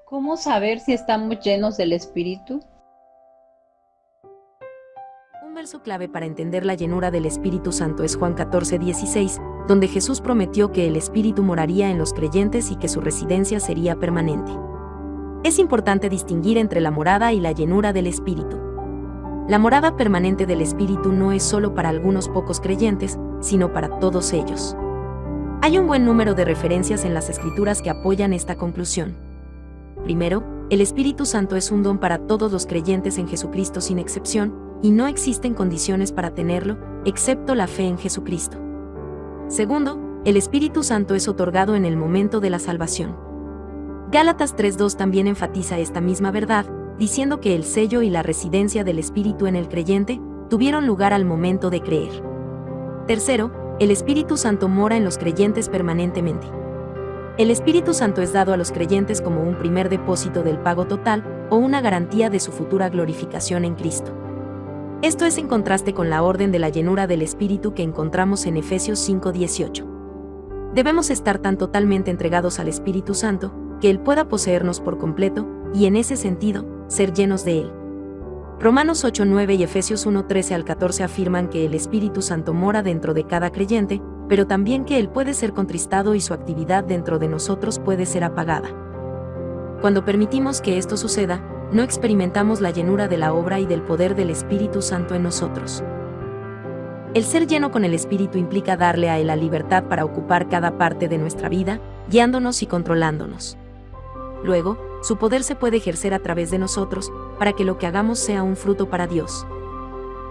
¿Cómo saber si estamos llenos del Espíritu? Un verso clave para entender la llenura del Espíritu Santo es Juan 14:16, donde Jesús prometió que el Espíritu moraría en los creyentes y que su residencia sería permanente. Es importante distinguir entre la morada y la llenura del Espíritu. La morada permanente del Espíritu no es solo para algunos pocos creyentes, sino para todos ellos. Hay un buen número de referencias en las Escrituras que apoyan esta conclusión. Primero, el Espíritu Santo es un don para todos los creyentes en Jesucristo sin excepción, y no existen condiciones para tenerlo, excepto la fe en Jesucristo. Segundo, el Espíritu Santo es otorgado en el momento de la salvación. Gálatas 3:2 también enfatiza esta misma verdad, diciendo que el sello y la residencia del Espíritu en el creyente tuvieron lugar al momento de creer. Tercero, el Espíritu Santo mora en los creyentes permanentemente. El Espíritu Santo es dado a los creyentes como un primer depósito del pago total o una garantía de su futura glorificación en Cristo. Esto es en contraste con la orden de la llenura del Espíritu que encontramos en Efesios 5:18. Debemos estar tan totalmente entregados al Espíritu Santo, que Él pueda poseernos por completo, y en ese sentido, ser llenos de Él. Romanos 8:9 y Efesios 1:13 al 14 afirman que el Espíritu Santo mora dentro de cada creyente, pero también que Él puede ser contristado y su actividad dentro de nosotros puede ser apagada. Cuando permitimos que esto suceda, no experimentamos la llenura de la obra y del poder del Espíritu Santo en nosotros. El ser lleno con el Espíritu implica darle a Él la libertad para ocupar cada parte de nuestra vida, guiándonos y controlándonos. Luego, su poder se puede ejercer a través de nosotros, para que lo que hagamos sea un fruto para Dios.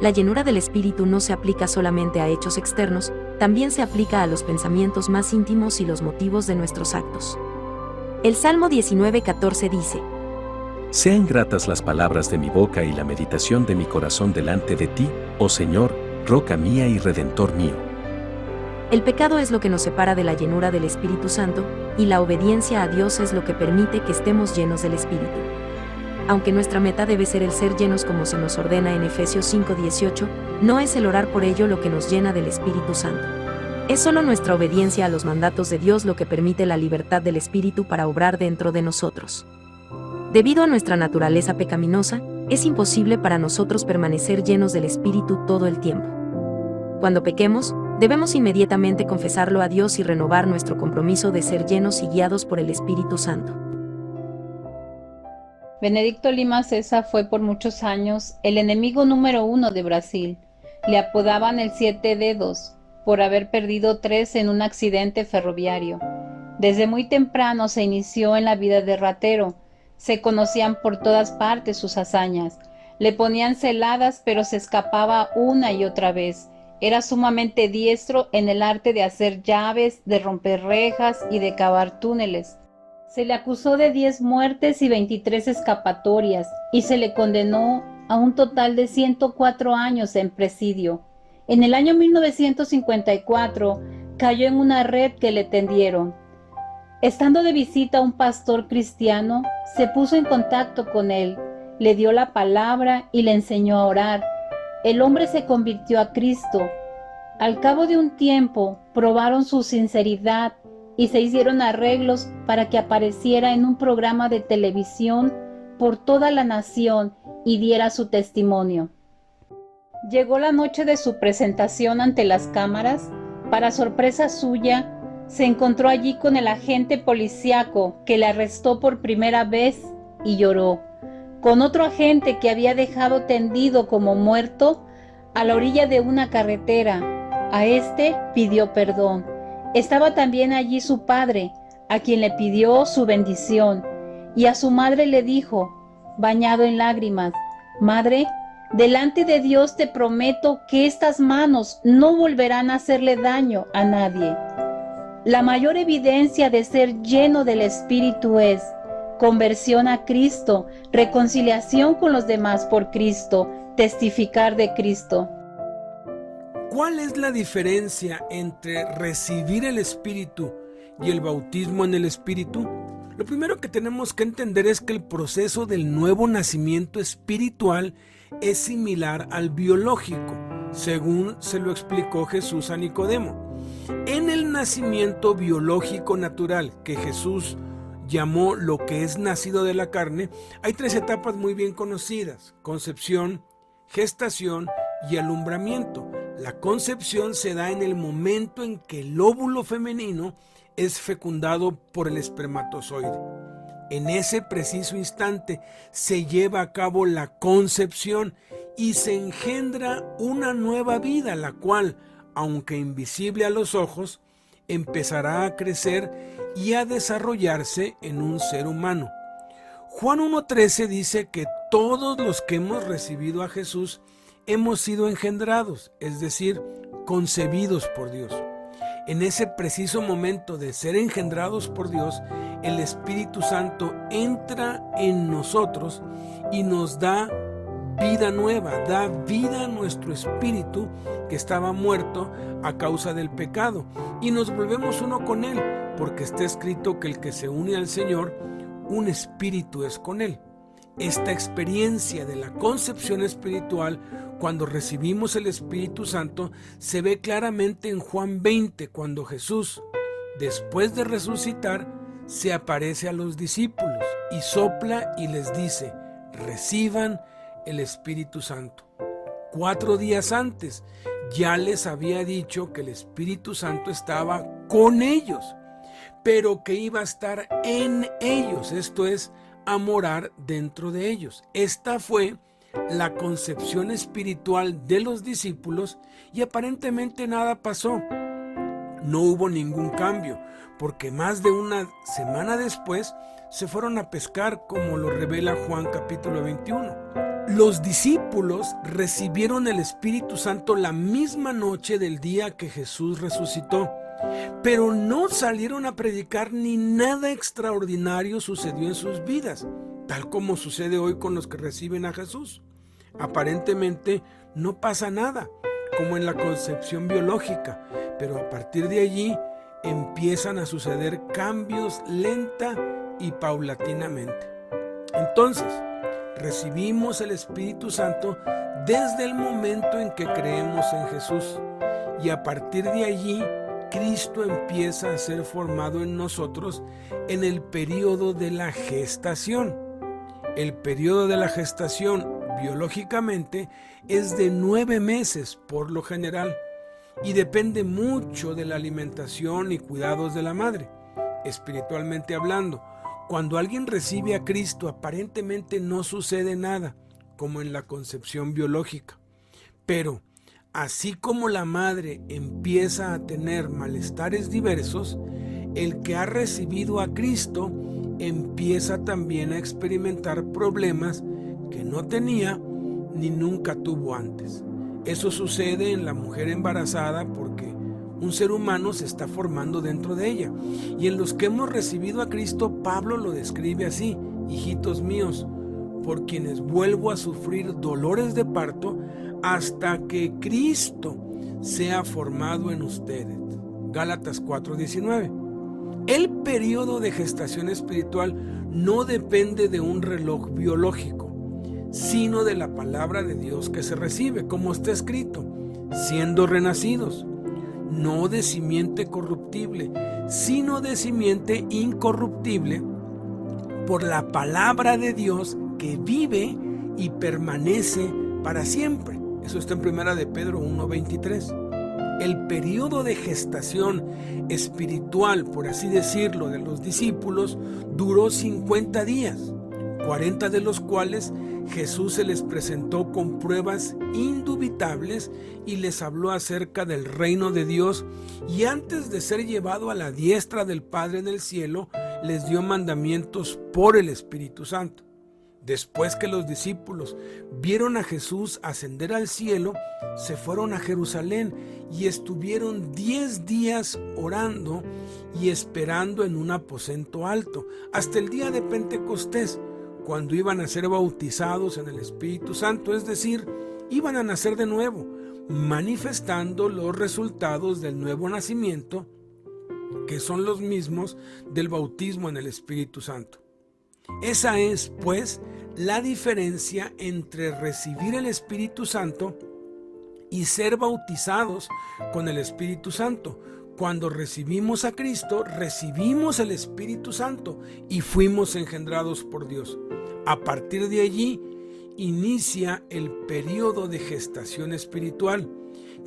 La llenura del Espíritu no se aplica solamente a hechos externos, también se aplica a los pensamientos más íntimos y los motivos de nuestros actos. El Salmo 19:14 dice: Sean gratas las palabras de mi boca y la meditación de mi corazón delante de ti, oh Señor, roca mía y redentor mío. El pecado es lo que nos separa de la llenura del Espíritu Santo, y la obediencia a Dios es lo que permite que estemos llenos del Espíritu. Aunque nuestra meta debe ser el ser llenos como se nos ordena en Efesios 5:18, no es el orar por ello lo que nos llena del Espíritu Santo. Es solo nuestra obediencia a los mandatos de Dios lo que permite la libertad del Espíritu para obrar dentro de nosotros. Debido a nuestra naturaleza pecaminosa, es imposible para nosotros permanecer llenos del Espíritu todo el tiempo. Cuando pequemos, debemos inmediatamente confesarlo a Dios y renovar nuestro compromiso de ser llenos y guiados por el Espíritu Santo. Benedicto Lima Cesa fue por muchos años el enemigo número 1 de Brasil. Le apodaban el Siete Dedos, por haber perdido 3 en un accidente ferroviario. Desde muy temprano se inició en la vida de ratero. Se conocían por todas partes sus hazañas. Le ponían celadas, pero se escapaba una y otra vez. Era sumamente diestro en el arte de hacer llaves, de romper rejas y de cavar túneles. Se le acusó de 10 muertes y 23 escapatorias, y se le condenó a un total de 104 años en presidio. En el año 1954 cayó en una red que le tendieron. Estando de visita a un pastor cristiano, se puso en contacto con él, le dio la palabra y le enseñó a orar. El hombre se convirtió a Cristo. Al cabo de un tiempo, probaron su sinceridad y se hicieron arreglos para que apareciera en un programa de televisión por toda la nación y diera su testimonio. Llegó la noche de su presentación ante las cámaras. Para sorpresa suya, se encontró allí con el agente policíaco que le arrestó por primera vez y lloró, con otro agente que había dejado tendido como muerto a la orilla de una carretera. A este pidió perdón. Estaba también allí su padre, a quien le pidió su bendición, y a su madre le dijo, bañado en lágrimas: Madre, delante de Dios te prometo que estas manos no volverán a hacerle daño a nadie. La mayor evidencia de ser lleno del Espíritu es conversión a Cristo, reconciliación con los demás por Cristo, testificar de Cristo. ¿Cuál es la diferencia entre recibir el Espíritu y el bautismo en el Espíritu? Lo primero que tenemos que entender es que el proceso del nuevo nacimiento espiritual es similar al biológico, según se lo explicó Jesús a Nicodemo. En el nacimiento biológico natural que Jesús llamó lo que es nacido de la carne, hay 3 etapas muy bien conocidas: concepción, gestación y alumbramiento. La concepción se da en el momento en que el óvulo femenino es fecundado por el espermatozoide. En ese preciso instante se lleva a cabo la concepción y se engendra una nueva vida, la cual, aunque invisible a los ojos, empezará a crecer y a desarrollarse en un ser humano. Juan 1:13 dice que todos los que hemos recibido a Jesús hemos sido engendrados, es decir, concebidos por Dios. En ese preciso momento de ser engendrados por Dios, el Espíritu Santo entra en nosotros y nos da vida nueva, da vida a nuestro espíritu que estaba muerto a causa del pecado, y nos volvemos uno con Él, porque está escrito que el que se une al Señor, un espíritu es con Él. Esta experiencia de la concepción espiritual, cuando recibimos el Espíritu Santo, se ve claramente en Juan 20, cuando Jesús, después de resucitar, se aparece a los discípulos y sopla y les dice: reciban el Espíritu Santo. 4 días antes ya les había dicho que el Espíritu Santo estaba con ellos, pero que iba a estar en ellos, esto es, a morar dentro de ellos. Esta fue la concepción espiritual de los discípulos y aparentemente nada pasó. No hubo ningún cambio, porque más de una semana después se fueron a pescar, como lo revela Juan capítulo 21. Los discípulos recibieron el Espíritu Santo la misma noche del día que Jesús resucitó, pero no salieron a predicar ni nada extraordinario sucedió en sus vidas, tal como sucede hoy con los que reciben a Jesús. Aparentemente no pasa nada, como en la concepción biológica, pero a partir de allí empiezan a suceder cambios lenta y paulatinamente. Entonces, recibimos el Espíritu Santo desde el momento en que creemos en Jesús, y a partir de allí Cristo empieza a ser formado en nosotros en el periodo de la gestación. El periodo de la gestación biológicamente es de 9 meses por lo general y depende mucho de la alimentación y cuidados de la madre. Espiritualmente hablando, cuando alguien recibe a Cristo, aparentemente no sucede nada, como en la concepción biológica. Pero así como la madre empieza a tener malestares diversos, el que ha recibido a Cristo empieza también a experimentar problemas que no tenía ni nunca tuvo antes. Eso sucede en la mujer embarazada porque un ser humano se está formando dentro de ella. Y en los que hemos recibido a Cristo, Pablo lo describe así: hijitos míos, por quienes vuelvo a sufrir dolores de parto hasta que Cristo sea formado en ustedes. Gálatas 4:19. El periodo de gestación espiritual no depende de un reloj biológico, sino de la palabra de Dios que se recibe, como está escrito: siendo renacidos, no de simiente corruptible, sino de simiente incorruptible, por la palabra de Dios que vive y permanece para siempre. Eso está en 1 de Pedro 1:23. El periodo de gestación espiritual, por así decirlo, de los discípulos duró 50 días, 40 de los cuales Jesús se les presentó con pruebas indubitables y les habló acerca del reino de Dios, y antes de ser llevado a la diestra del Padre en el cielo, les dio mandamientos por el Espíritu Santo. Después que los discípulos vieron a Jesús ascender al cielo, se fueron a Jerusalén y estuvieron 10 días orando y esperando en un aposento alto, hasta el día de Pentecostés, cuando iban a ser bautizados en el Espíritu Santo, es decir, iban a nacer de nuevo, manifestando los resultados del nuevo nacimiento, que son los mismos del bautismo en el Espíritu Santo. Esa es, pues, la diferencia entre recibir el Espíritu Santo y ser bautizados con el Espíritu Santo, Cuando recibimos a Cristo, recibimos el Espíritu Santo y fuimos engendrados por Dios. A partir de allí, inicia el periodo de gestación espiritual,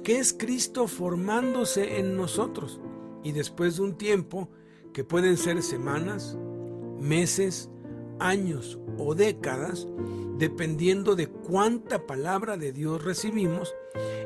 que es Cristo formándose en nosotros. Y después de un tiempo, que pueden ser semanas, meses, años o décadas, dependiendo de cuánta palabra de Dios recibimos,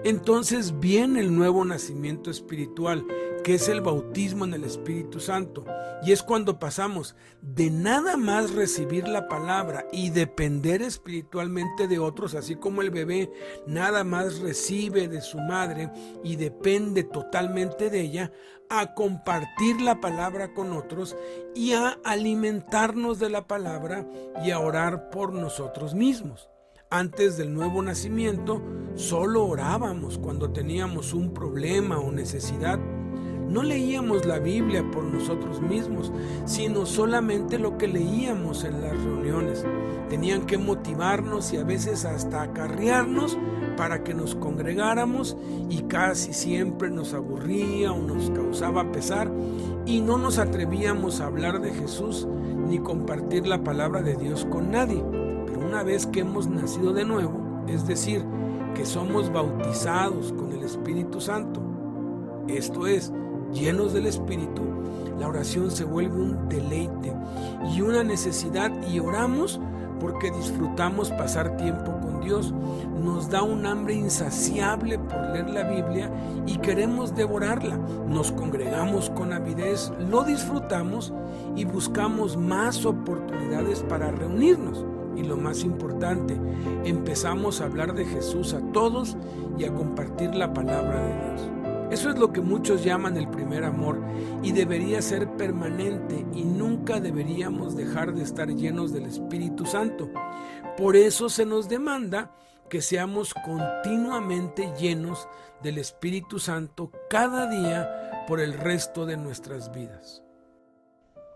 entonces viene el nuevo nacimiento espiritual, que es el bautismo en el Espíritu Santo. Y es cuando pasamos de nada más recibir la palabra y depender espiritualmente de otros, así como el bebé nada más recibe de su madre y depende totalmente de ella, a compartir la palabra con otros y a alimentarnos de la palabra y a orar por nosotros mismos. Antes del nuevo nacimiento, solo orábamos cuando teníamos un problema o necesidad. No leíamos la Biblia por nosotros mismos, sino solamente lo que leíamos en las reuniones. Tenían que motivarnos y a veces hasta acarrearnos para que nos congregáramos, y casi siempre nos aburría o nos causaba pesar y no nos atrevíamos a hablar de Jesús ni compartir la palabra de Dios con nadie. Pero una vez que hemos nacido de nuevo, es decir, que somos bautizados con el Espíritu Santo, esto es, llenos del Espíritu, la oración se vuelve un deleite y una necesidad, y oramos porque disfrutamos pasar tiempo con Dios. Nos da un hambre insaciable por leer la Biblia y queremos devorarla. Nos congregamos con avidez, lo disfrutamos y buscamos más oportunidades para reunirnos. Y lo más importante, empezamos a hablar de Jesús a todos y a compartir la palabra de Dios. Eso es lo que muchos llaman el primer amor, y debería ser permanente, y nunca deberíamos dejar de estar llenos del Espíritu Santo. Por eso se nos demanda que seamos continuamente llenos del Espíritu Santo cada día por el resto de nuestras vidas.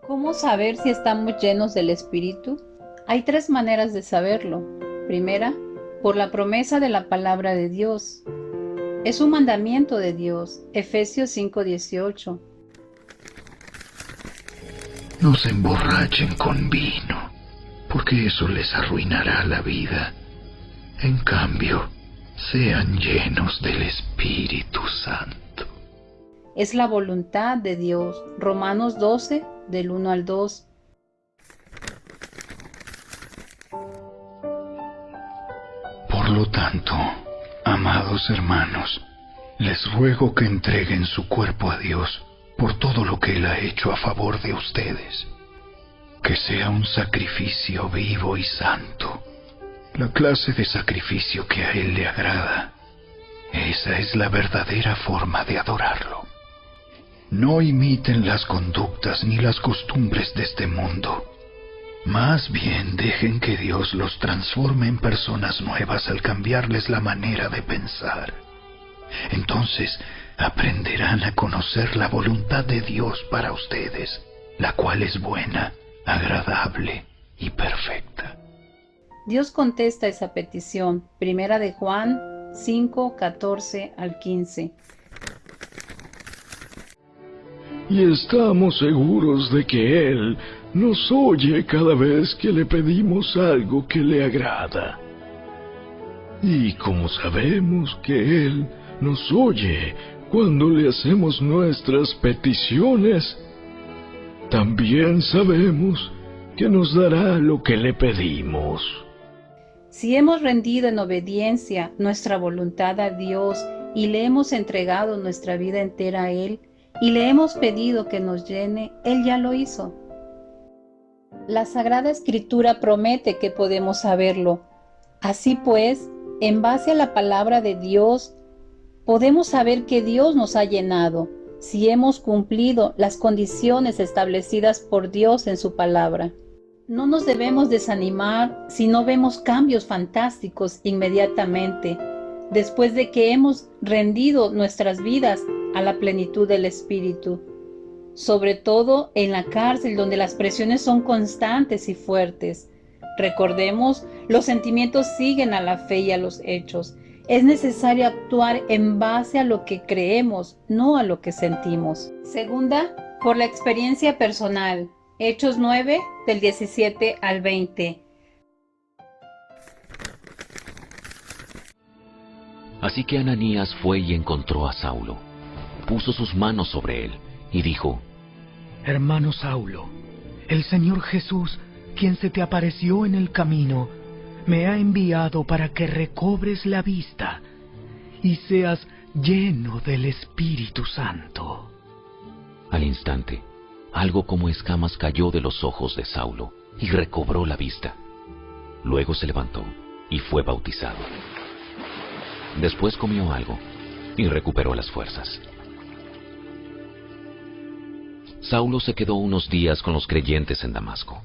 ¿Cómo saber si estamos llenos del Espíritu? Hay 3 maneras de saberlo. Primera, por la promesa de la palabra de Dios. Es un mandamiento de Dios, Efesios 5:18. No se emborrachen con vino, porque eso les arruinará la vida. En cambio, sean llenos del Espíritu Santo. Es la voluntad de Dios, Romanos 12, del 1 al 2. Por lo tanto, amados hermanos, les ruego que entreguen su cuerpo a Dios por todo lo que Él ha hecho a favor de ustedes. Que sea un sacrificio vivo y santo, la clase de sacrificio que a Él le agrada. Esa es la verdadera forma de adorarlo. No imiten las conductas ni las costumbres de este mundo. Más bien dejen que Dios los transforme en personas nuevas al cambiarles la manera de pensar. Entonces aprenderán a conocer la voluntad de Dios para ustedes, la cual es buena, agradable y perfecta. Dios contesta esa petición. Primera de Juan 5, 14 al 15. Y estamos seguros de que Él nos oye cada vez que le pedimos algo que le agrada. Y como sabemos que Él nos oye cuando le hacemos nuestras peticiones, también sabemos que nos dará lo que le pedimos. Si hemos rendido en obediencia nuestra voluntad a Dios y le hemos entregado nuestra vida entera a Él y le hemos pedido que nos llene, Él ya lo hizo. La Sagrada Escritura promete que podemos saberlo. Así pues, en base a la palabra de Dios, podemos saber que Dios nos ha llenado, si hemos cumplido las condiciones establecidas por Dios en su palabra. No nos debemos desanimar si no vemos cambios fantásticos inmediatamente, después de que hemos rendido nuestras vidas a la plenitud del Espíritu. Sobre todo en la cárcel, donde las presiones son constantes y fuertes. Recordemos, los sentimientos siguen a la fe y a los hechos, Es necesario actuar en base a lo que creemos, no a lo que sentimos. Segunda, por la experiencia personal. Hechos 9, del 17 al 20. Así que Ananías fue y encontró a Saulo, puso sus manos sobre él y dijo: Hermano Saulo, el Señor Jesús, quien se te apareció en el camino, me ha enviado para que recobres la vista y seas lleno del Espíritu Santo. Al instante, algo como escamas cayó de los ojos de Saulo y recobró la vista. Luego se levantó y fue bautizado. Después comió algo y recuperó las fuerzas. Saulo se quedó unos días con los creyentes en Damasco,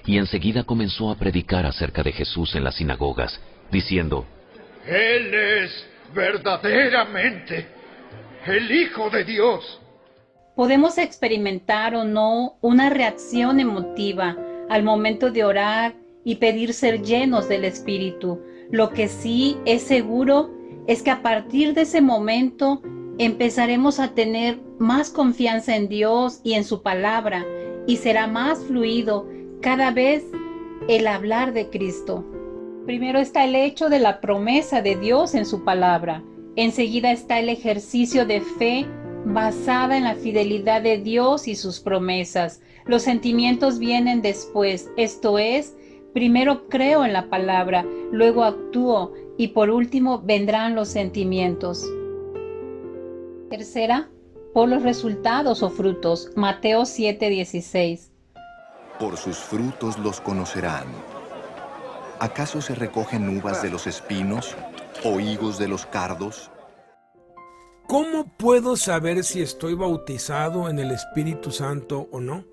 y enseguida comenzó a predicar acerca de Jesús en las sinagogas, diciendo: Él es verdaderamente el Hijo de Dios. Podemos experimentar o no una reacción emotiva al momento de orar y pedir ser llenos del Espíritu. Lo que sí es seguro es que a partir de ese momento empezaremos a tener más confianza en Dios y en su palabra, y será más fluido cada vez el hablar de Cristo. Primero está el hecho de la promesa de Dios en su palabra. Enseguida está el ejercicio de fe basada en la fidelidad de Dios y sus promesas. Los sentimientos vienen después, esto es, primero creo en la palabra, luego actúo y por último vendrán los sentimientos. Tercera, por los resultados o frutos. Mateo 7:16. Por sus frutos los conocerán. ¿Acaso se recogen uvas de los espinos o higos de los cardos? ¿Cómo puedo saber si estoy bautizado en el Espíritu Santo o no?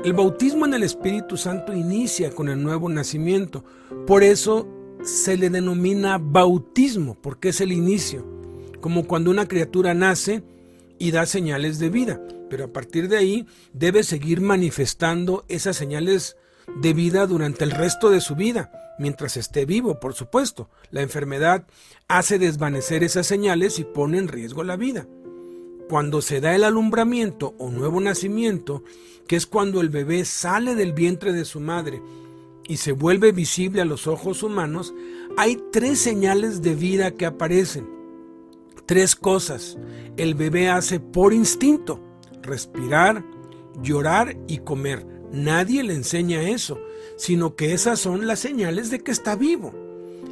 El bautismo en el Espíritu Santo inicia con el nuevo nacimiento. Por eso se le denomina bautismo, porque es el inicio. Como cuando una criatura nace y da señales de vida, pero a partir de ahí debe seguir manifestando esas señales de vida durante el resto de su vida, mientras esté vivo, por supuesto. La enfermedad hace desvanecer esas señales y pone en riesgo la vida. Cuando se da el alumbramiento o nuevo nacimiento, que es cuando el bebé sale del vientre de su madre y se vuelve visible a los ojos humanos, hay 3 señales de vida que aparecen. 3 cosas el bebé hace por instinto: respirar, llorar y comer. Nadie le enseña eso, sino que esas son las señales de que está vivo.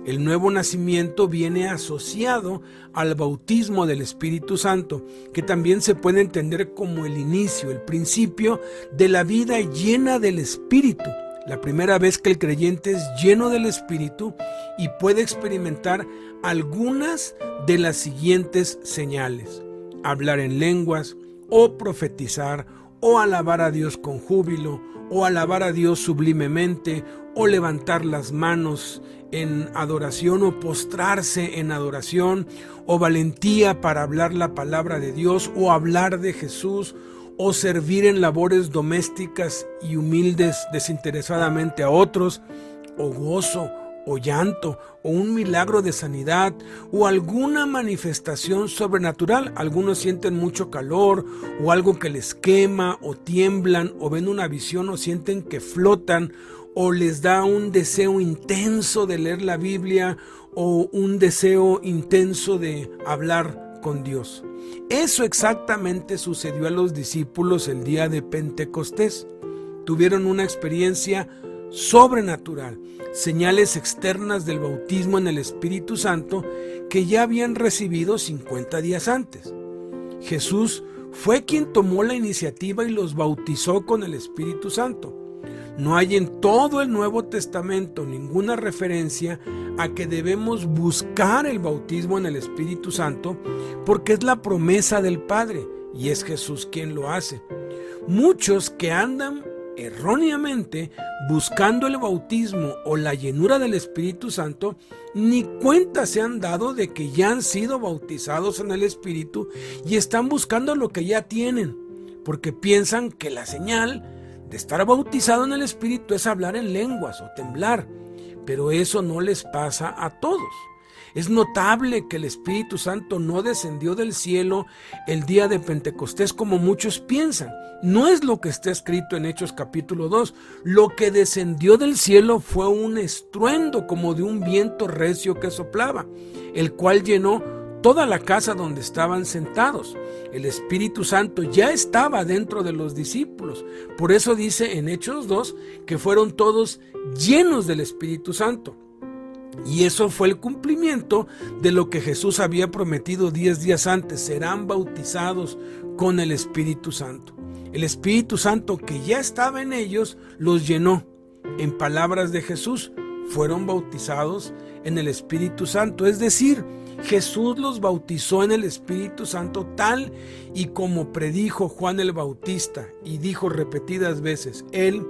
El nuevo nacimiento viene asociado al bautismo del Espíritu Santo, que también se puede entender como el inicio, el principio de la vida llena del Espíritu. La primera vez que el creyente es lleno del Espíritu y puede experimentar algunas de las siguientes señales: hablar en lenguas, o profetizar, o alabar a Dios con júbilo, o alabar a Dios sublimemente, o levantar las manos en adoración, o postrarse en adoración, o valentía para hablar la palabra de Dios, o hablar de Jesús, o servir en labores domésticas y humildes desinteresadamente a otros, o gozo, o llanto, o un milagro de sanidad, o alguna manifestación sobrenatural. Algunos sienten mucho calor, o algo que les quema, o tiemblan, o ven una visión, o sienten que flotan, o les da un deseo intenso de leer la Biblia, o un deseo intenso de hablar con Dios. Eso exactamente sucedió a los discípulos el día de Pentecostés. Tuvieron una experiencia sobrenatural, señales externas del bautismo en el Espíritu Santo que ya habían recibido 50 días antes. Jesús fue quien tomó la iniciativa y los bautizó con el Espíritu Santo. No hay en todo el Nuevo Testamento ninguna referencia a que debemos buscar el bautismo en el Espíritu Santo, porque es la promesa del Padre y es Jesús quien lo hace. Muchos que andan erróneamente buscando el bautismo o la llenura del Espíritu Santo, ni cuenta se han dado de que ya han sido bautizados en el Espíritu y están buscando lo que ya tienen, porque piensan que la señal de estar bautizado en el Espíritu es hablar en lenguas o temblar, pero eso no les pasa a todos. Es notable que el Espíritu Santo no descendió del cielo el día de Pentecostés como muchos piensan. No es lo que está escrito en Hechos capítulo 2. Lo que descendió del cielo fue un estruendo como de un viento recio que soplaba, el cual llenó toda la casa donde estaban sentados. El Espíritu Santo ya estaba dentro de los discípulos. Por eso dice en Hechos 2 que fueron todos llenos del Espíritu Santo. Y eso fue el cumplimiento de lo que Jesús había prometido 10 días antes. Serán bautizados con el Espíritu Santo. El Espíritu Santo que ya estaba en ellos los llenó. En palabras de Jesús, fueron bautizados en el Espíritu Santo. Es decir, Jesús los bautizó en el Espíritu Santo tal y como predijo Juan el Bautista y dijo repetidas veces, Él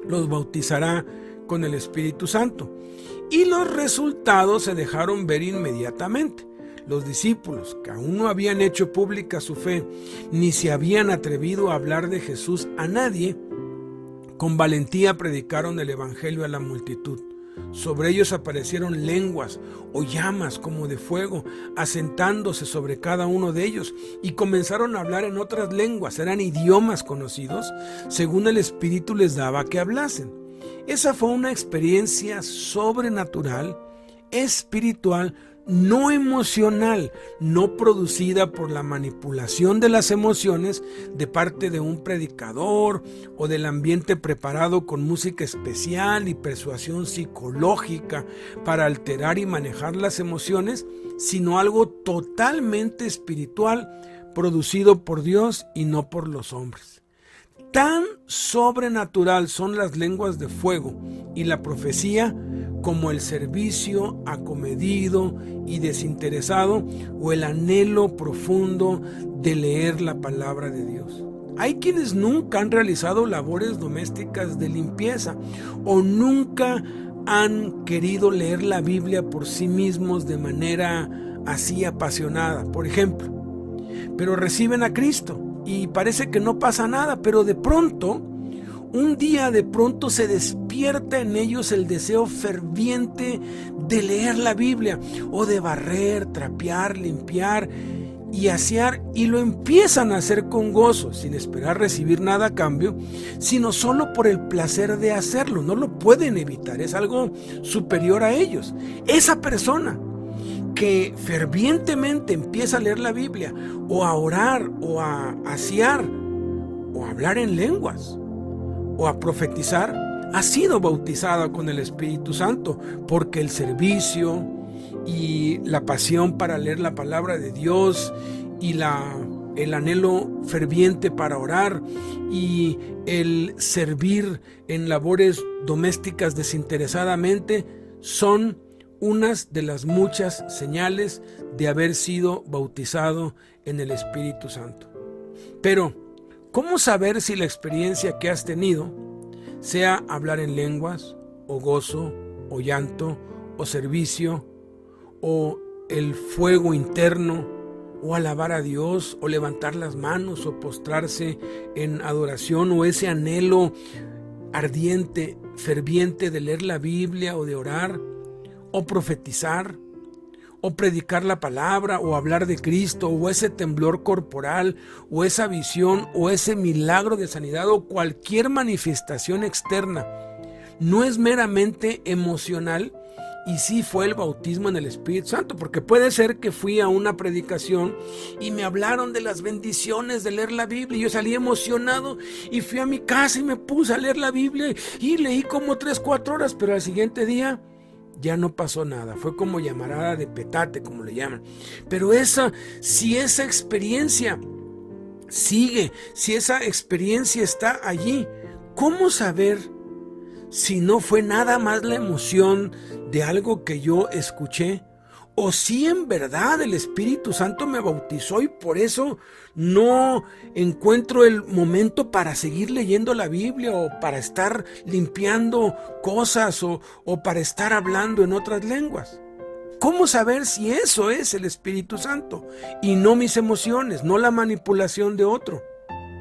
los bautizará con el Espíritu Santo. Y los resultados se dejaron ver inmediatamente. Los discípulos, que aún no habían hecho pública su fe, ni se habían atrevido a hablar de Jesús a nadie, con valentía predicaron el Evangelio a la multitud. Sobre ellos aparecieron lenguas o llamas como de fuego, asentándose sobre cada uno de ellos, y comenzaron a hablar en otras lenguas. Eran idiomas conocidos, según el Espíritu les daba que hablasen. Esa fue una experiencia sobrenatural, espiritual, no emocional, no producida por la manipulación de las emociones de parte de un predicador o del ambiente preparado con música especial y persuasión psicológica para alterar y manejar las emociones, sino algo totalmente espiritual, producido por Dios y no por los hombres. Tan sobrenatural son las lenguas de fuego y la profecía como el servicio acomedido y desinteresado o el anhelo profundo de leer la palabra de Dios. Hay quienes nunca han realizado labores domésticas de limpieza o nunca han querido leer la Biblia por sí mismos de manera así apasionada, por ejemplo, pero reciben a Cristo y parece que no pasa nada, pero de pronto, un día de pronto se despierta en ellos el deseo ferviente de leer la Biblia o de barrer, trapear, limpiar y asear, y lo empiezan a hacer con gozo, sin esperar recibir nada a cambio, sino solo por el placer de hacerlo. No lo pueden evitar, es algo superior a ellos. Esa persona que fervientemente empieza a leer la Biblia o a orar o a asear o a hablar en lenguas o a profetizar, ha sido bautizada con el Espíritu Santo, porque el servicio y la pasión para leer la palabra de Dios y el anhelo ferviente para orar y el servir en labores domésticas desinteresadamente son unas de las muchas señales de haber sido bautizado en el Espíritu Santo. Pero, ¿cómo saber si la experiencia que has tenido, sea hablar en lenguas, o gozo, o llanto, o servicio, o el fuego interno, o alabar a Dios, o levantar las manos, o postrarse en adoración, o ese anhelo ardiente, ferviente de leer la Biblia o de orar, o profetizar, o predicar la palabra, o hablar de Cristo, o ese temblor corporal, o esa visión, o ese milagro de sanidad, o cualquier manifestación externa, no es meramente emocional y sí fue el bautismo en el Espíritu Santo, porque puede ser que fui a una predicación y me hablaron de las bendiciones de leer la Biblia y yo salí emocionado y fui a mi casa y me puse a leer la Biblia y leí como 3-4 horas, pero al siguiente día ya no pasó nada, fue como llamarada de petate, como le llaman. Pero si esa experiencia sigue, si esa experiencia está allí, ¿cómo saber si no fue nada más la emoción de algo que yo escuché? O si en verdad el Espíritu Santo me bautizó y por eso no encuentro el momento para seguir leyendo la Biblia o para estar limpiando cosas o para estar hablando en otras lenguas. ¿Cómo saber si eso es el Espíritu Santo y no mis emociones, no la manipulación de otro?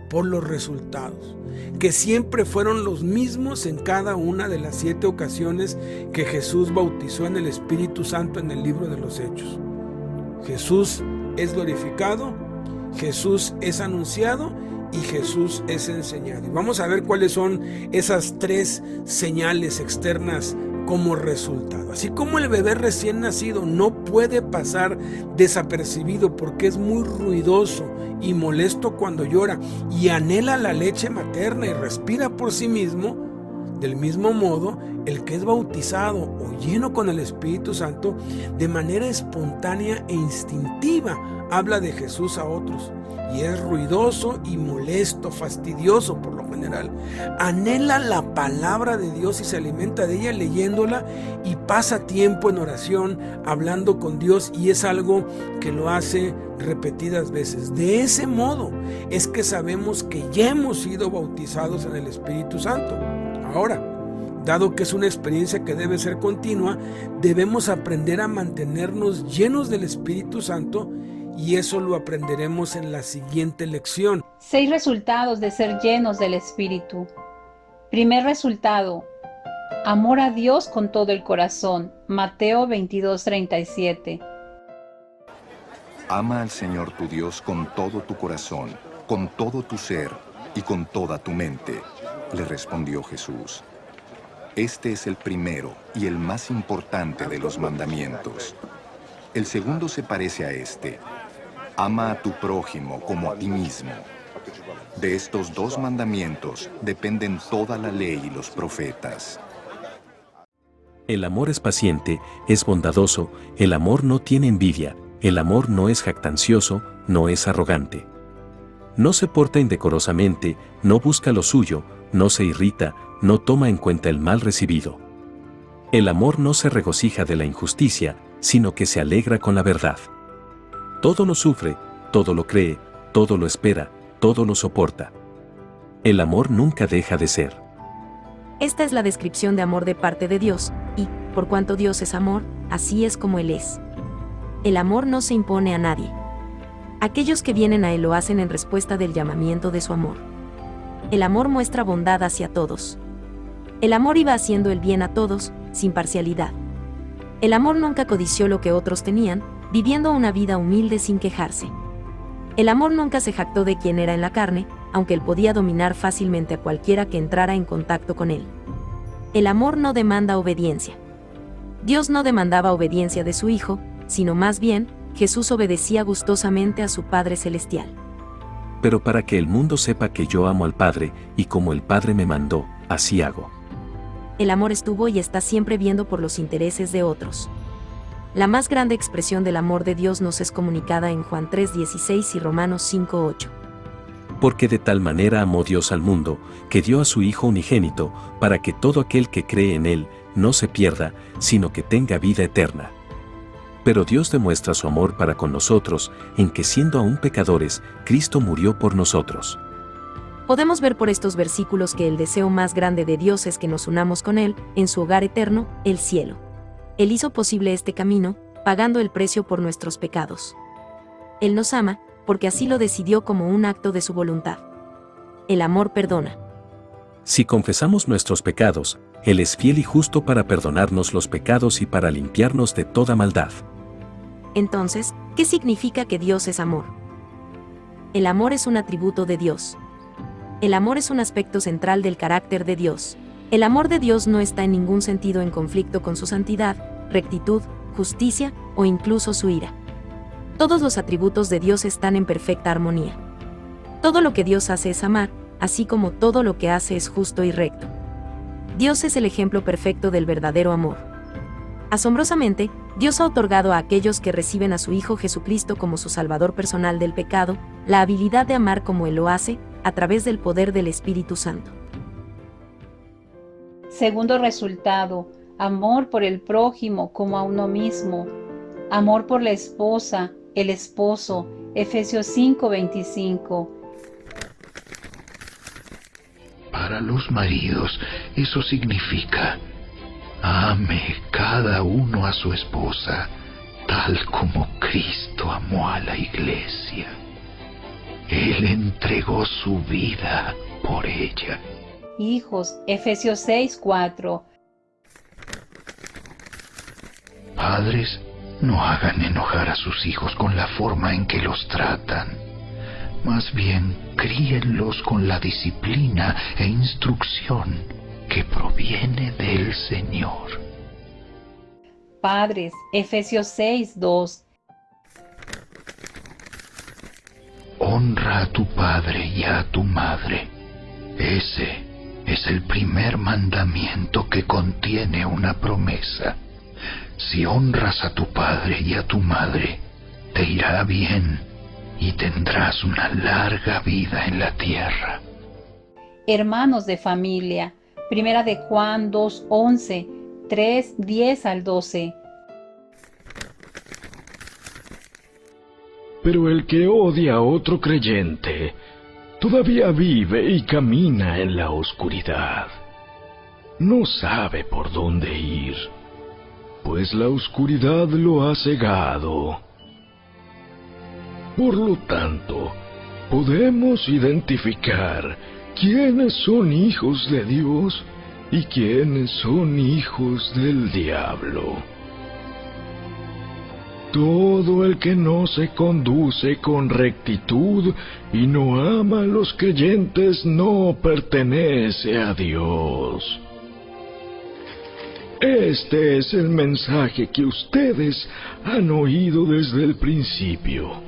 por los resultados, que siempre fueron los mismos en cada una de las 7 ocasiones que Jesús bautizó en el Espíritu Santo en el libro de los Hechos. Jesús es glorificado, Jesús es anunciado y Jesús es enseñado. Y vamos a ver cuáles son esas 3 señales externas como resultado. Así como el bebé recién nacido no puede pasar desapercibido porque es muy ruidoso y molesto cuando llora y anhela la leche materna y respira por sí mismo, del mismo modo, el que es bautizado o lleno con el Espíritu Santo, de manera espontánea e instintiva, habla de Jesús a otros. Y es ruidoso y molesto, fastidioso por lo general. Anhela la palabra de Dios y se alimenta de ella leyéndola y pasa tiempo en oración, hablando con Dios, y es algo que lo hace repetidas veces. De ese modo es que sabemos que ya hemos sido bautizados en el Espíritu Santo. Ahora, dado que es una experiencia que debe ser continua, debemos aprender a mantenernos llenos del Espíritu Santo, y eso lo aprenderemos en la siguiente lección. 6 resultados de ser llenos del Espíritu. Primer resultado: amor a Dios con todo el corazón. Mateo 22:37. Ama al Señor tu Dios con todo tu corazón, con todo tu ser y con toda tu mente, le respondió Jesús. Este es el primero y el más importante de los mandamientos. El segundo se parece a este: ama a tu prójimo como a ti mismo. De estos 2 mandamientos dependen toda la ley y los profetas. El amor es paciente, es bondadoso, el amor no tiene envidia, el amor no es jactancioso, no es arrogante. No se porta indecorosamente, no busca lo suyo, no se irrita, no toma en cuenta el mal recibido. El amor no se regocija de la injusticia, sino que se alegra con la verdad. Todo lo sufre, todo lo cree, todo lo espera, todo lo soporta. El amor nunca deja de ser. Esta es la descripción de amor de parte de Dios, y, por cuanto Dios es amor, así es como Él es. El amor no se impone a nadie. Aquellos que vienen a Él lo hacen en respuesta del llamamiento de su amor. El amor muestra bondad hacia todos. El amor iba haciendo el bien a todos, sin parcialidad. El amor nunca codició lo que otros tenían, viviendo una vida humilde sin quejarse. El amor nunca se jactó de quien era en la carne, aunque él podía dominar fácilmente a cualquiera que entrara en contacto con él. El amor no demanda obediencia. Dios no demandaba obediencia de su Hijo, sino más bien, Jesús obedecía gustosamente a su Padre Celestial. Pero para que el mundo sepa que yo amo al Padre, y como el Padre me mandó, así hago. El amor estuvo y está siempre viendo por los intereses de otros. La más grande expresión del amor de Dios nos es comunicada en Juan 3:16 y Romanos 5:8. Porque de tal manera amó Dios al mundo, que dio a su Hijo unigénito, para que todo aquel que cree en Él no se pierda, sino que tenga vida eterna. Pero Dios demuestra su amor para con nosotros, en que siendo aún pecadores, Cristo murió por nosotros. Podemos ver por estos versículos que el deseo más grande de Dios es que nos unamos con Él, en su hogar eterno, el cielo. Él hizo posible este camino, pagando el precio por nuestros pecados. Él nos ama, porque así lo decidió como un acto de su voluntad. El amor perdona. Si confesamos nuestros pecados, Él es fiel y justo para perdonarnos los pecados y para limpiarnos de toda maldad. Entonces, ¿qué significa que Dios es amor? El amor es un atributo de Dios. El amor es un aspecto central del carácter de Dios. El amor de Dios no está en ningún sentido en conflicto con su santidad, rectitud, justicia o incluso su ira. Todos los atributos de Dios están en perfecta armonía. Todo lo que Dios hace es amar, así como todo lo que hace es justo y recto. Dios es el ejemplo perfecto del verdadero amor. Asombrosamente, Dios ha otorgado a aquellos que reciben a su Hijo Jesucristo como su Salvador personal del pecado, la habilidad de amar como Él lo hace, a través del poder del Espíritu Santo. Segundo resultado: amor por el prójimo como a uno mismo. Amor por la esposa, el esposo. Efesios 5:25. Para los maridos, eso significa: ame cada uno a su esposa, tal como Cristo amó a la iglesia. Él entregó su vida por ella. Hijos, Efesios 6:4. Padres, no hagan enojar a sus hijos con la forma en que los tratan. Más bien, críenlos con la disciplina e instrucción que proviene del Señor. Padres, Efesios 6:2. Honra a tu padre y a tu madre. Ese es el primer mandamiento que contiene una promesa. Si honras a tu padre y a tu madre, te irá bien y tendrás una larga vida en la tierra. Hermanos de familia, Primera de Juan 2:11, 3:10 al 12. Pero el que odia a otro creyente todavía vive y camina en la oscuridad. No sabe por dónde ir, pues la oscuridad lo ha cegado. Por lo tanto, podemos identificar quiénes son hijos de Dios y quiénes son hijos del diablo. Todo el que no se conduce con rectitud y no ama a los creyentes no pertenece a Dios. Este es el mensaje que ustedes han oído desde el principio.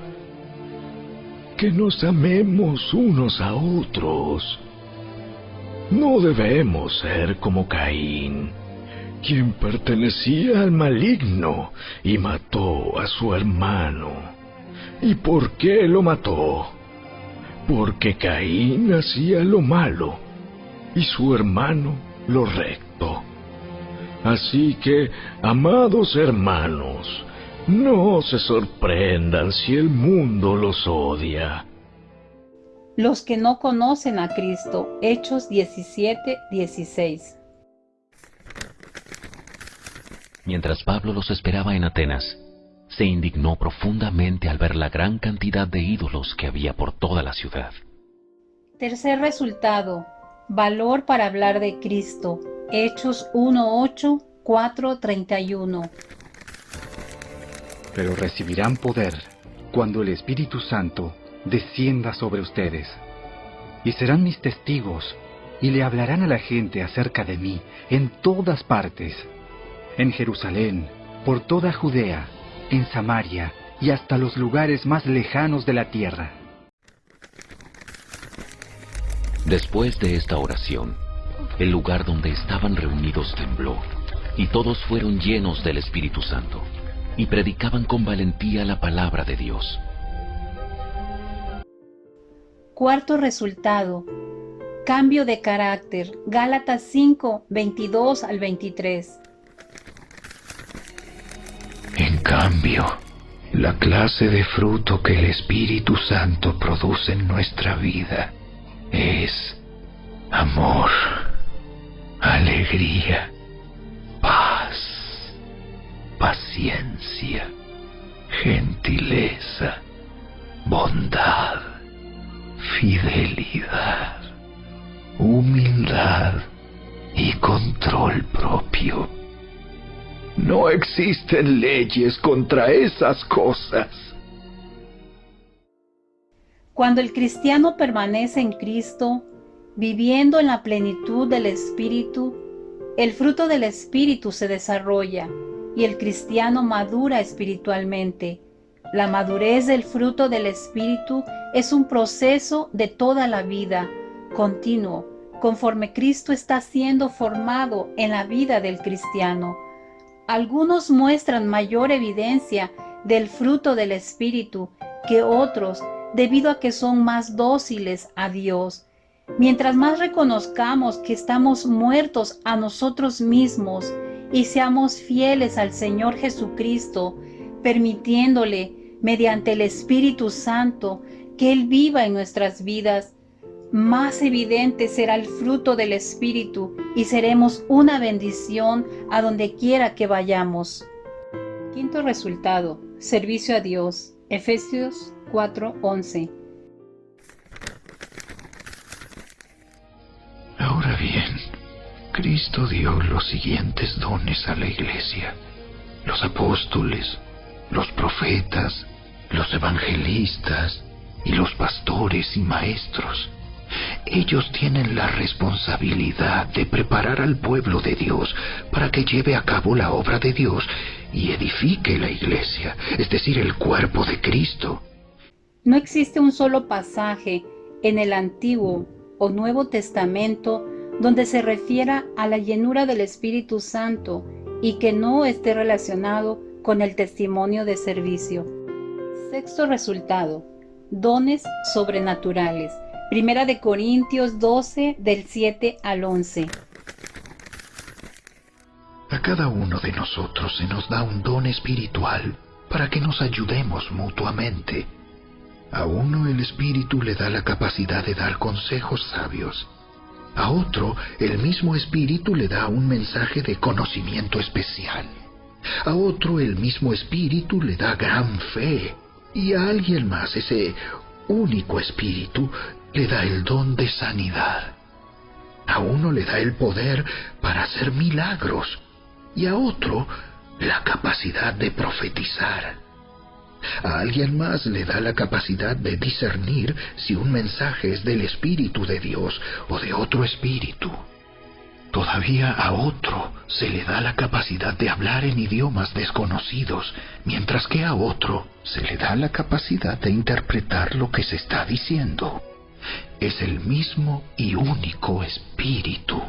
Que nos amemos unos a otros. No debemos ser como Caín, quien pertenecía al maligno y mató a su hermano. ¿Y por qué lo mató? Porque Caín hacía lo malo y su hermano lo recto. Así que, amados hermanos, no se sorprendan si el mundo los odia. Los que no conocen a Cristo, Hechos 17:16. Mientras Pablo los esperaba en Atenas, se indignó profundamente al ver la gran cantidad de ídolos que había por toda la ciudad. Tercer resultado, valor para hablar de Cristo, Hechos 1:8, 4:31. Pero recibirán poder cuando el Espíritu Santo descienda sobre ustedes. Y serán mis testigos, y le hablarán a la gente acerca de mí en todas partes. En Jerusalén, por toda Judea, en Samaria y hasta los lugares más lejanos de la tierra. Después de esta oración, el lugar donde estaban reunidos tembló, y todos fueron llenos del Espíritu Santo, y predicaban con valentía la palabra de Dios. Cuarto resultado, cambio de carácter, Gálatas 5:22 al 23. En cambio, la clase de fruto que el Espíritu Santo produce en nuestra vida es amor, alegría, paz, paciencia, gentileza, bondad, fidelidad, humildad y control propio. No existen leyes contra esas cosas. Cuando el cristiano permanece en Cristo, viviendo en la plenitud del Espíritu, el fruto del Espíritu se desarrolla y el cristiano madura espiritualmente. La madurez del fruto del Espíritu es un proceso de toda la vida, continuo, conforme Cristo está siendo formado en la vida del cristiano. Algunos muestran mayor evidencia del fruto del Espíritu que otros, debido a que son más dóciles a Dios. Mientras más reconozcamos que estamos muertos a nosotros mismos y seamos fieles al Señor Jesucristo, permitiéndole, mediante el Espíritu Santo, que Él viva en nuestras vidas, más evidente será el fruto del Espíritu y seremos una bendición a donde quiera que vayamos. Quinto resultado, servicio a Dios, Efesios 4:11. Cristo dio los siguientes dones a la Iglesia: los apóstoles, los profetas, los evangelistas y los pastores y maestros. Ellos tienen la responsabilidad de preparar al pueblo de Dios para que lleve a cabo la obra de Dios y edifique la Iglesia, es decir, el cuerpo de Cristo. No existe un solo pasaje en el Antiguo o Nuevo Testamento donde se refiera a la llenura del Espíritu Santo y que no esté relacionado con el testimonio de servicio. Sexto resultado: dones sobrenaturales. Primera de Corintios 12, del 7 al 11. A cada uno de nosotros se nos da un don espiritual para que nos ayudemos mutuamente. A uno el Espíritu le da la capacidad de dar consejos sabios. A otro el mismo Espíritu le da un mensaje de conocimiento especial. A otro el mismo Espíritu le da gran fe. Y a alguien más ese único Espíritu le da el don de sanidad. A uno le da el poder para hacer milagros y a otro la capacidad de profetizar. A alguien más le da la capacidad de discernir si un mensaje es del Espíritu de Dios o de otro espíritu. Todavía a otro se le da la capacidad de hablar en idiomas desconocidos, mientras que a otro se le da la capacidad de interpretar lo que se está diciendo. Es el mismo y único Espíritu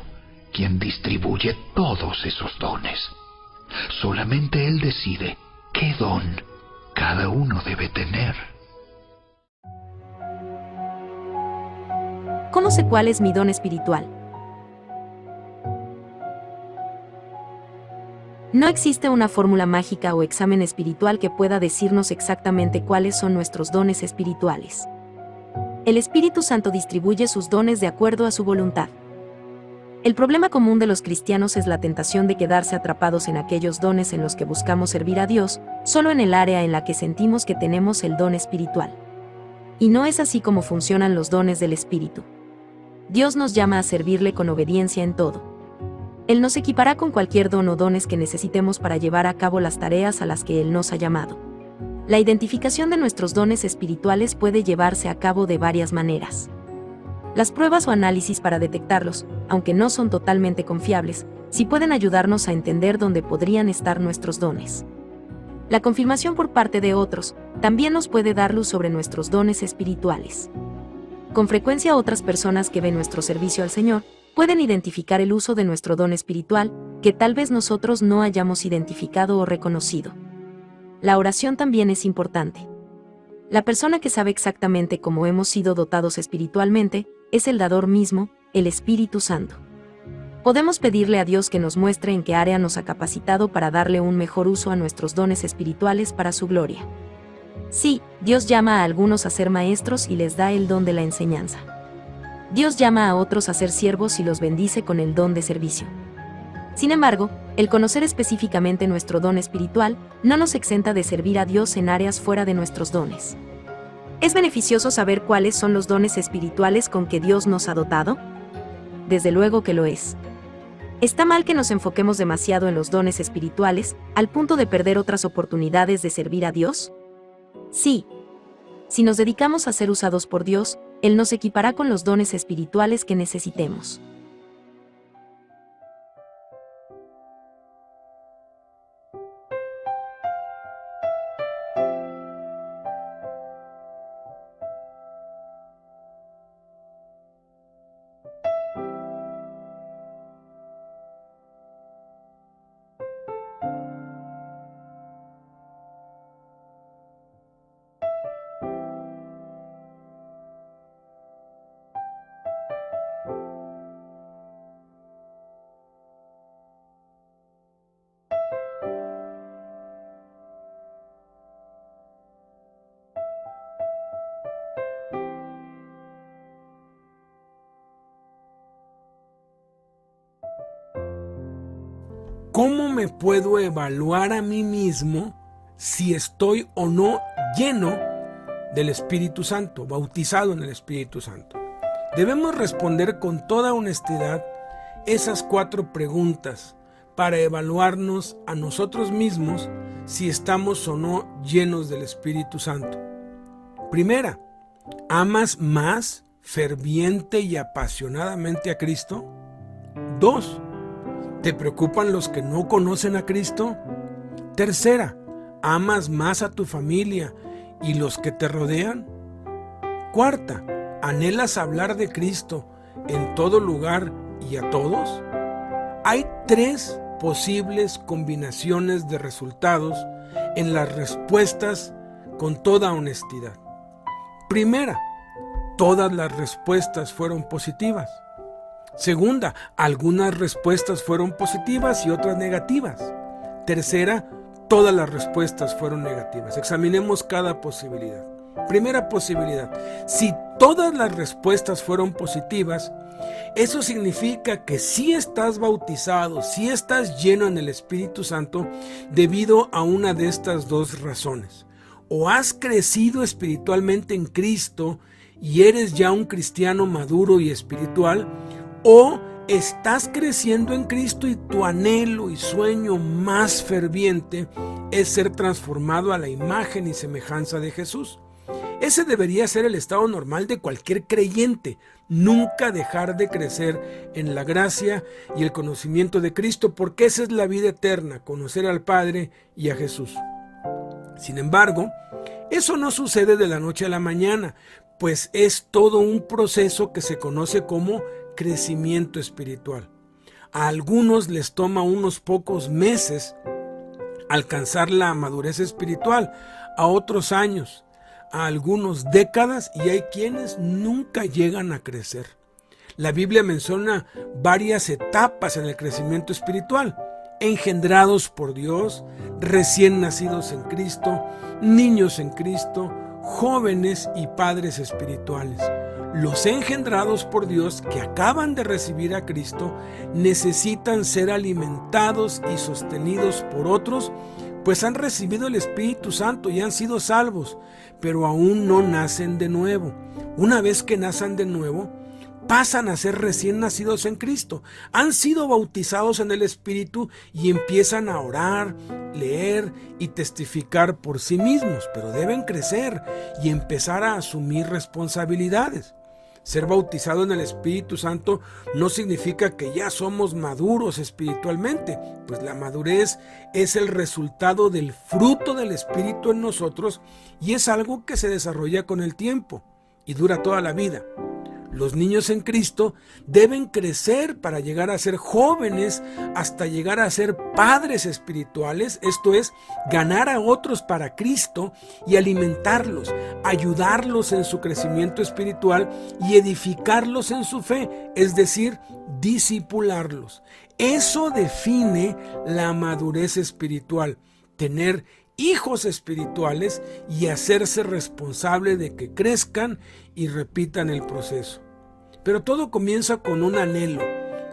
quien distribuye todos esos dones. Solamente Él decide qué don cada uno debe tener. ¿Cómo sé cuál es mi don espiritual? No existe una fórmula mágica o examen espiritual que pueda decirnos exactamente cuáles son nuestros dones espirituales. El Espíritu Santo distribuye sus dones de acuerdo a su voluntad. El problema común de los cristianos es la tentación de quedarse atrapados en aquellos dones en los que buscamos servir a Dios, solo en el área en la que sentimos que tenemos el don espiritual. Y no es así como funcionan los dones del Espíritu. Dios nos llama a servirle con obediencia en todo. Él nos equipará con cualquier don o dones que necesitemos para llevar a cabo las tareas a las que Él nos ha llamado. La identificación de nuestros dones espirituales puede llevarse a cabo de varias maneras. Las pruebas o análisis para detectarlos, aunque no son totalmente confiables, sí pueden ayudarnos a entender dónde podrían estar nuestros dones. La confirmación por parte de otros también nos puede dar luz sobre nuestros dones espirituales. Con frecuencia otras personas que ven nuestro servicio al Señor pueden identificar el uso de nuestro don espiritual que tal vez nosotros no hayamos identificado o reconocido. La oración también es importante. La persona que sabe exactamente cómo hemos sido dotados espiritualmente es el dador mismo, el Espíritu Santo. Podemos pedirle a Dios que nos muestre en qué área nos ha capacitado para darle un mejor uso a nuestros dones espirituales para su gloria. Sí, Dios llama a algunos a ser maestros y les da el don de la enseñanza. Dios llama a otros a ser siervos y los bendice con el don de servicio. Sin embargo, el conocer específicamente nuestro don espiritual no nos exenta de servir a Dios en áreas fuera de nuestros dones. ¿Es beneficioso saber cuáles son los dones espirituales con que Dios nos ha dotado? Desde luego que lo es. ¿Está mal que nos enfoquemos demasiado en los dones espirituales, al punto de perder otras oportunidades de servir a Dios? Sí. Si nos dedicamos a ser usados por Dios, Él nos equipará con los dones espirituales que necesitemos. ¿Cómo me puedo evaluar a mí mismo si estoy o no lleno del Espíritu Santo, bautizado en el Espíritu Santo? Debemos responder con toda honestidad esas 4 preguntas para evaluarnos a nosotros mismos si estamos o no llenos del Espíritu Santo. Primera, ¿amas más ferviente y apasionadamente a Cristo? 2, ¿te preocupan los que no conocen a Cristo? Tercera, ¿amas más a tu familia y los que te rodean? Cuarta, ¿anhelas hablar de Cristo en todo lugar y a todos? Hay 3 posibles combinaciones de resultados en las respuestas con toda honestidad. Primera, todas las respuestas fueron positivas. Segunda, algunas respuestas fueron positivas y otras negativas. Tercera, todas las respuestas fueron negativas. Examinemos cada posibilidad. Primera posibilidad, si todas las respuestas fueron positivas, eso significa que sí estás bautizado, sí estás lleno en el Espíritu Santo debido a una de estas 2 razones. O has crecido espiritualmente en Cristo y eres ya un cristiano maduro y espiritual, o estás creciendo en Cristo y tu anhelo y sueño más ferviente es ser transformado a la imagen y semejanza de Jesús. Ese debería ser el estado normal de cualquier creyente, nunca dejar de crecer en la gracia y el conocimiento de Cristo, porque esa es la vida eterna, conocer al Padre y a Jesús. Sin embargo, eso no sucede de la noche a la mañana, pues es todo un proceso que se conoce como crecimiento espiritual. A algunos les toma unos pocos meses alcanzar la madurez espiritual, a otros años, a algunos décadas, y hay quienes nunca llegan a crecer. La Biblia menciona varias etapas en el crecimiento espiritual: engendrados por Dios, recién nacidos en Cristo, niños en Cristo, jóvenes y padres espirituales. Los engendrados por Dios que acaban de recibir a Cristo necesitan ser alimentados y sostenidos por otros, pues han recibido el Espíritu Santo y han sido salvos, pero aún no nacen de nuevo. Una vez que nacen de nuevo, pasan a ser recién nacidos en Cristo. Han sido bautizados en el Espíritu y empiezan a orar, leer y testificar por sí mismos, pero deben crecer y empezar a asumir responsabilidades. Ser bautizado en el Espíritu Santo no significa que ya somos maduros espiritualmente, pues la madurez es el resultado del fruto del Espíritu en nosotros y es algo que se desarrolla con el tiempo y dura toda la vida. Los niños en Cristo deben crecer para llegar a ser jóvenes hasta llegar a ser padres espirituales, esto es, ganar a otros para Cristo y alimentarlos, ayudarlos en su crecimiento espiritual y edificarlos en su fe, es decir, discipularlos. Eso define la madurez espiritual, tener hijos espirituales y hacerse responsable de que crezcan y repitan el proceso. Pero todo comienza con un anhelo,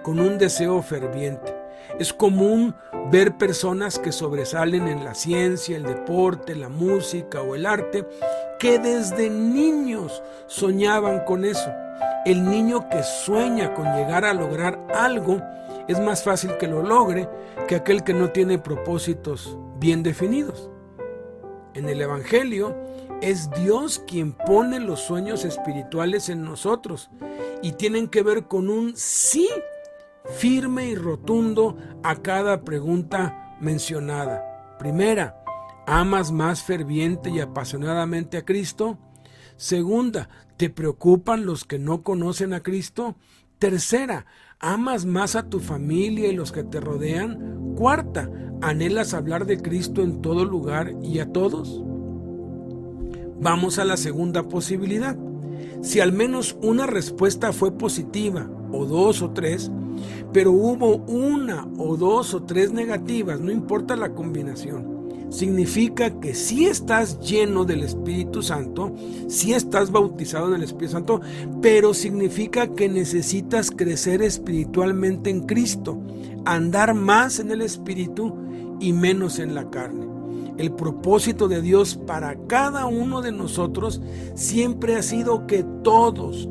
con un deseo ferviente. Es común ver personas que sobresalen en la ciencia, el deporte, la música o el arte, que desde niños soñaban con eso. El niño que sueña con llegar a lograr algo es más fácil que lo logre que aquel que no tiene propósitos bien definidos. En el Evangelio es Dios quien pone los sueños espirituales en nosotros y tienen que ver con un sí firme y rotundo a cada pregunta mencionada. Primera, ¿amas más ferviente y apasionadamente a Cristo? Segunda, ¿te preocupan los que no conocen a Cristo? Tercera, ¿amas más a tu familia y los que te rodean? Cuarta, ¿anhelas hablar de Cristo en todo lugar y a todos? Vamos a la segunda posibilidad. Si al menos una respuesta fue positiva, o 2 o 3, pero hubo 1 o 2 o 3 negativas, no importa la combinación, significa que sí estás lleno del Espíritu Santo, sí estás bautizado en el Espíritu Santo, pero significa que necesitas crecer espiritualmente en Cristo, andar más en el Espíritu y menos en la carne. El propósito de Dios para cada uno de nosotros siempre ha sido que todos,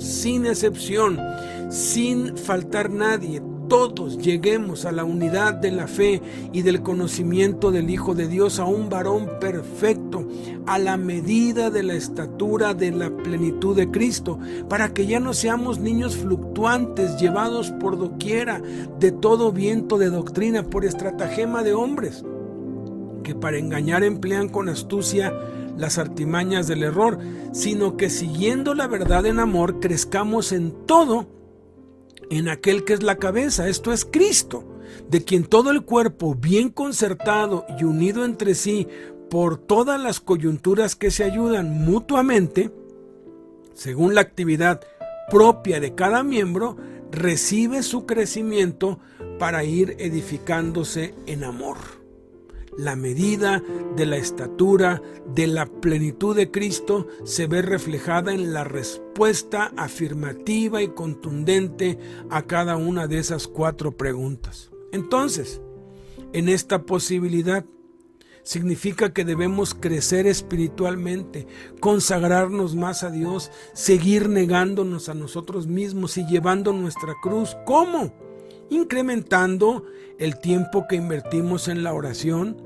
sin excepción, sin faltar nadie, todos lleguemos a la unidad de la fe y del conocimiento del Hijo de Dios, a un varón perfecto, a la medida de la estatura de la plenitud de Cristo, para que ya no seamos niños fluctuantes, llevados por doquiera de todo viento de doctrina, por estratagema de hombres, que para engañar emplean con astucia las artimañas del error, sino que siguiendo la verdad en amor, crezcamos en todo en aquel que es la cabeza, esto es Cristo, de quien todo el cuerpo, bien concertado y unido entre sí por todas las coyunturas que se ayudan mutuamente, según la actividad propia de cada miembro, recibe su crecimiento para ir edificándose en amor. La medida de la estatura de la plenitud de Cristo se ve reflejada en la respuesta afirmativa y contundente a cada una de esas 4 preguntas. Entonces, en esta posibilidad, significa que debemos crecer espiritualmente, consagrarnos más a Dios, seguir negándonos a nosotros mismos y llevando nuestra cruz. ¿Cómo? Incrementando el tiempo que invertimos en la oración,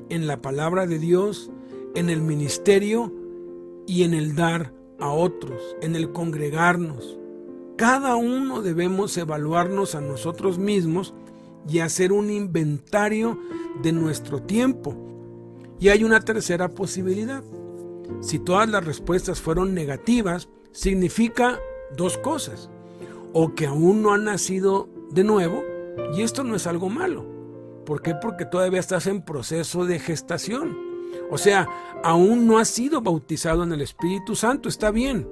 en la palabra de Dios, en el ministerio y en el dar a otros, en el congregarnos. Cada uno debemos evaluarnos a nosotros mismos y hacer un inventario de nuestro tiempo. Y hay una tercera posibilidad. Si todas las respuestas fueron negativas, significa 2 cosas. O que aún no han nacido de nuevo, y esto no es algo malo. ¿Por qué? Porque todavía estás en proceso de gestación. O sea, aún no has sido bautizado en el Espíritu Santo, está bien.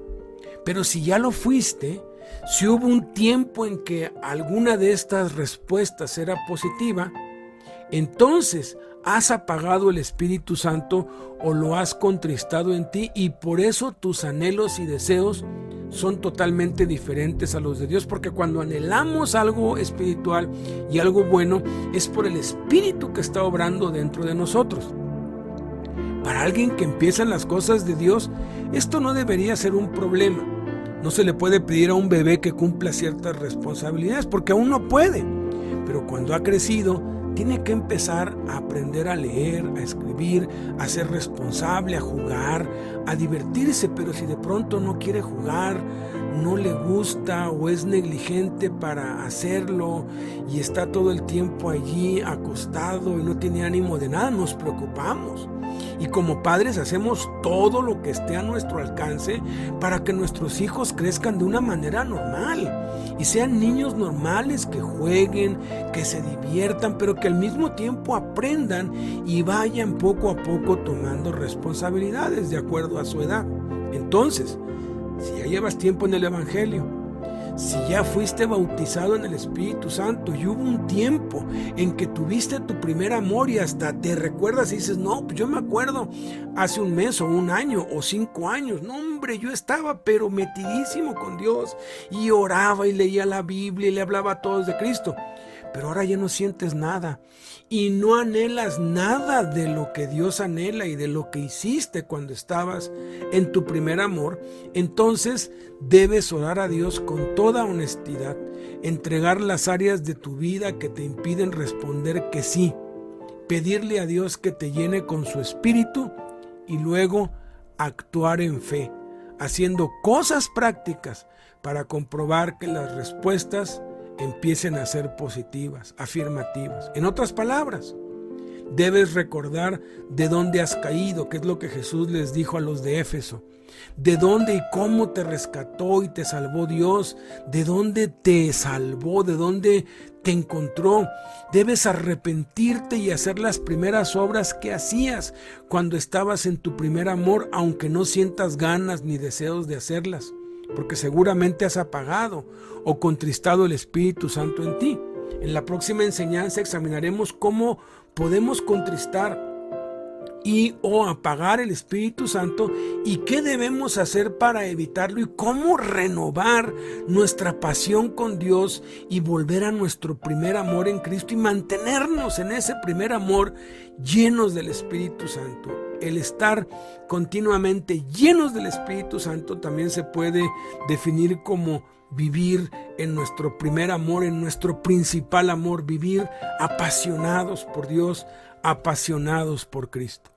Pero si ya lo fuiste, si hubo un tiempo en que alguna de estas respuestas era positiva, entonces has apagado el Espíritu Santo o lo has contristado en ti, y por eso tus anhelos y deseos son totalmente diferentes a los de Dios, porque cuando anhelamos algo espiritual y algo bueno, es por el Espíritu que está obrando dentro de nosotros. Para alguien que empieza en las cosas de Dios, esto no debería ser un problema. No se le puede pedir a un bebé que cumpla ciertas responsabilidades, porque aún no puede. Pero cuando ha crecido, tiene que empezar a aprender a leer, a escribir, a ser responsable, a jugar, a divertirse. Pero si de pronto no quiere jugar, no le gusta o es negligente para hacerlo y está todo el tiempo allí acostado y no tiene ánimo de nada, nos preocupamos. Y como padres hacemos todo lo que esté a nuestro alcance para que nuestros hijos crezcan de una manera normal y sean niños normales, que jueguen, que se diviertan, pero que al mismo tiempo aprendan y vayan poco a poco tomando responsabilidades de acuerdo a su edad. Entonces, si ya llevas tiempo en el Evangelio, si ya fuiste bautizado en el Espíritu Santo y hubo un tiempo en que tuviste tu primer amor y hasta te recuerdas y dices, no, pues yo me acuerdo hace un mes o un año o 5 años, no hombre, yo estaba pero metidísimo con Dios y oraba y leía la Biblia y le hablaba a todos de Cristo. Pero ahora ya no sientes nada y no anhelas nada de lo que Dios anhela y de lo que hiciste cuando estabas en tu primer amor. Entonces debes orar a Dios con toda honestidad, entregar las áreas de tu vida que te impiden responder que sí, pedirle a Dios que te llene con su Espíritu y luego actuar en fe, haciendo cosas prácticas para comprobar que las respuestas empiecen a ser positivas, afirmativas. En otras palabras, debes recordar de dónde has caído, que es lo que Jesús les dijo a los de Éfeso. De dónde y cómo te rescató y te salvó Dios, de dónde te salvó, de dónde te encontró. Debes arrepentirte y hacer las primeras obras que hacías cuando estabas en tu primer amor, aunque no sientas ganas ni deseos de hacerlas, porque seguramente has apagado o contristado el Espíritu Santo en ti. En la próxima enseñanza examinaremos cómo podemos contristar y o apagar el Espíritu Santo y qué debemos hacer para evitarlo y cómo renovar nuestra pasión con Dios y volver a nuestro primer amor en Cristo y mantenernos en ese primer amor llenos del Espíritu Santo. El estar continuamente llenos del Espíritu Santo también se puede definir como vivir en nuestro primer amor, en nuestro principal amor, vivir apasionados por Dios, apasionados por Cristo.